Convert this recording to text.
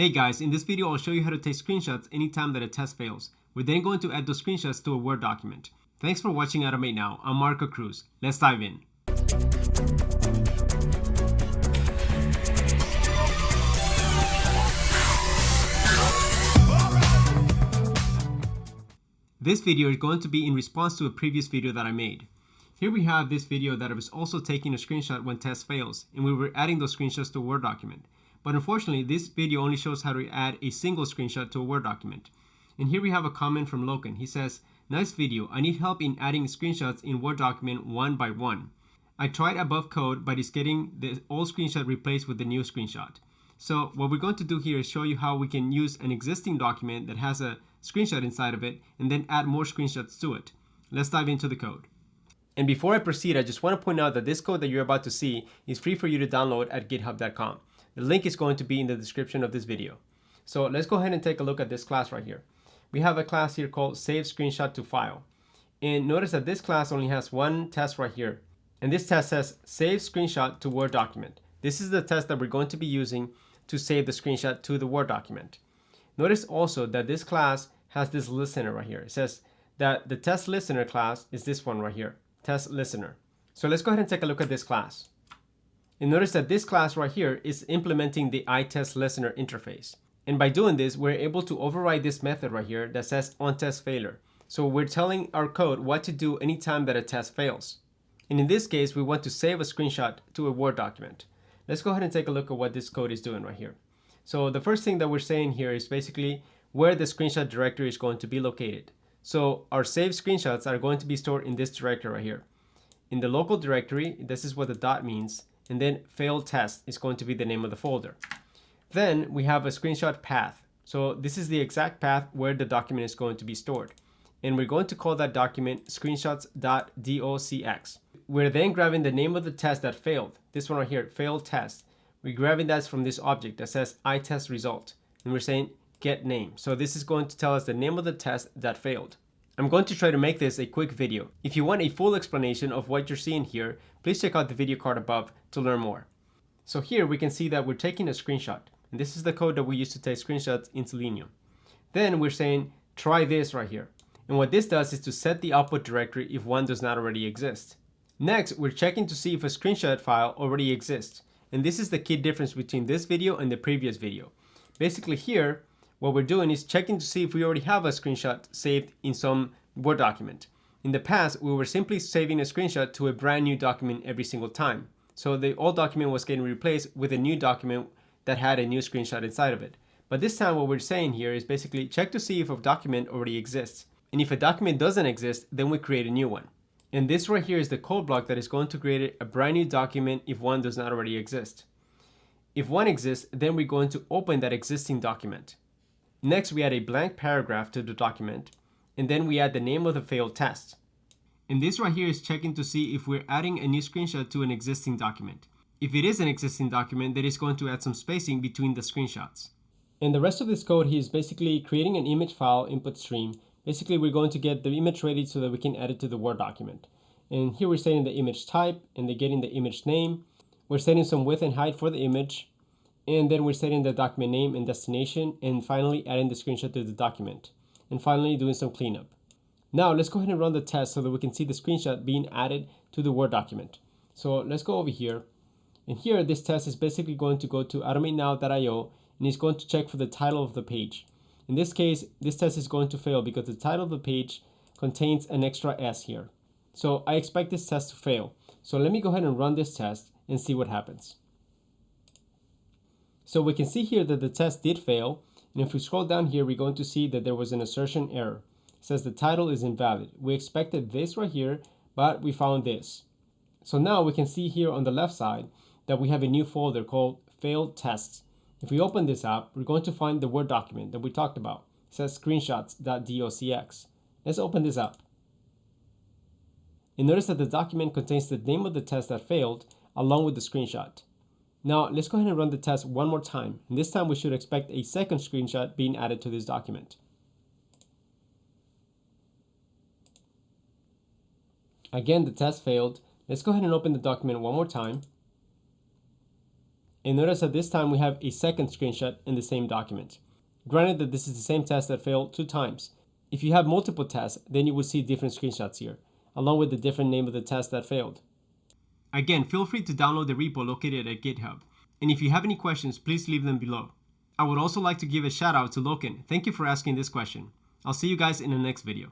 Hey guys, in this video I'll show you how to take screenshots anytime that a test fails. We're then going to add those screenshots to a Word document. Thanks for watching automateNow. I'm Marco Cruz. Let's dive in. This video is going to be in response to a previous video that I made. Here we have this video that I was also taking a screenshot when test fails, and we were adding those screenshots to a Word document. But unfortunately, this video only shows how to add a single screenshot to a Word document. And here we have a comment from Loken. He says, "Nice video. I need help in adding screenshots in Word document one by one. I tried above code, but it's getting the old screenshot replaced with the new screenshot." So what we're going to do here is show you how we can use an existing document that has a screenshot inside of it and then add more screenshots to it. Let's dive into the code. And before I proceed, I just want to point out that this code that you're about to see is free for you to download at github.com. The link is going to be in the description of this video. So let's go ahead and take a look at this class right here. We have a class here called save screenshot to file. And notice that this class only has one test right here. And this test says save screenshot to Word document. This is the test that we're going to be using to save the screenshot to the Word document. Notice also that this class has this listener right here. It says that the test listener class is this one right here, test listener. So let's go ahead and take a look at this class. And notice that this class right here is implementing the iTestListener interface. And by doing this, we're able to override this method right here that says onTestFailure. So we're telling our code what to do anytime that a test fails. And in this case, we want to save a screenshot to a Word document. Let's go ahead and take a look at what this code is doing right here. So the first thing that we're saying here is basically where the screenshot directory is going to be located. So our saved screenshots are going to be stored in this directory right here. In the local directory, this is what the dot means. And then failed test is going to be the name of the folder. Then we have a screenshot path. So this is the exact path where the document is going to be stored. And we're going to call that document screenshots.docx. We're then grabbing the name of the test that failed. This one right here, failed test. We're grabbing that from this object that says iTestResult. And we're saying get name. So this is going to tell us the name of the test that failed. I'm going to try to make this a quick video. If you want a full explanation of what you're seeing here, please check out the video card above to learn more. So here we can see that we're taking a screenshot. And this is the code that we use to take screenshots in Selenium. Then we're saying try this right here. And what this does is to set the output directory if one does not already exist. Next, we're checking to see if a screenshot file already exists. And this is the key difference between this video and the previous video. Basically here, what we're doing is checking to see if we already have a screenshot saved in some Word document. In the past, we were simply saving a screenshot to a brand new document every single time. So the old document was getting replaced with a new document that had a new screenshot inside of it. But this time what we're saying here is basically check to see if a document already exists. And if a document doesn't exist, then we create a new one. And this right here is the code block that is going to create a brand new document if one does not already exist. If one exists, then we're going to open that existing document. Next, we add a blank paragraph to the document, and then we add the name of the failed test. And this right here is checking to see if we're adding a new screenshot to an existing document. If it is an existing document, then it's going to add some spacing between the screenshots. And the rest of this code here is basically creating an image file input stream. Basically, we're going to get the image ready so that we can add it to the Word document. And here we're setting the image type, and they're getting the image name. We're setting some width and height for the image. And then we're setting the document name and destination, and finally adding the screenshot to the document. And finally doing some cleanup. Now let's go ahead and run the test so that we can see the screenshot being added to the Word document. So let's go over here. And here this test is basically going to go to automateNow.io, and it's going to check for the title of the page. In this case, this test is going to fail because the title of the page contains an extra S here. So I expect this test to fail. So let me go ahead and run this test and see what happens. So we can see here that the test did fail. And if we scroll down here, we're going to see that there was an assertion error. It says the title is invalid. We expected this right here, but we found this. So now we can see here on the left side that we have a new folder called failed tests. If we open this up, we're going to find the Word document that we talked about. It says screenshots.docx. Let's open this up. And notice that the document contains the name of the test that failed along with the screenshot. Now let's go ahead and run the test one more time. And this time we should expect a second screenshot being added to this document. Again, the test failed. Let's go ahead and open the document one more time. And notice that this time we have a second screenshot in the same document. Granted that this is the same test that failed 2 times. If you have multiple tests, then you would see different screenshots here, along with the different name of the test that failed. Again, feel free to download the repo located at GitHub. And if you have any questions, please leave them below. I would also like to give a shout out to Loken. Thank you for asking this question. I'll see you guys in the next video.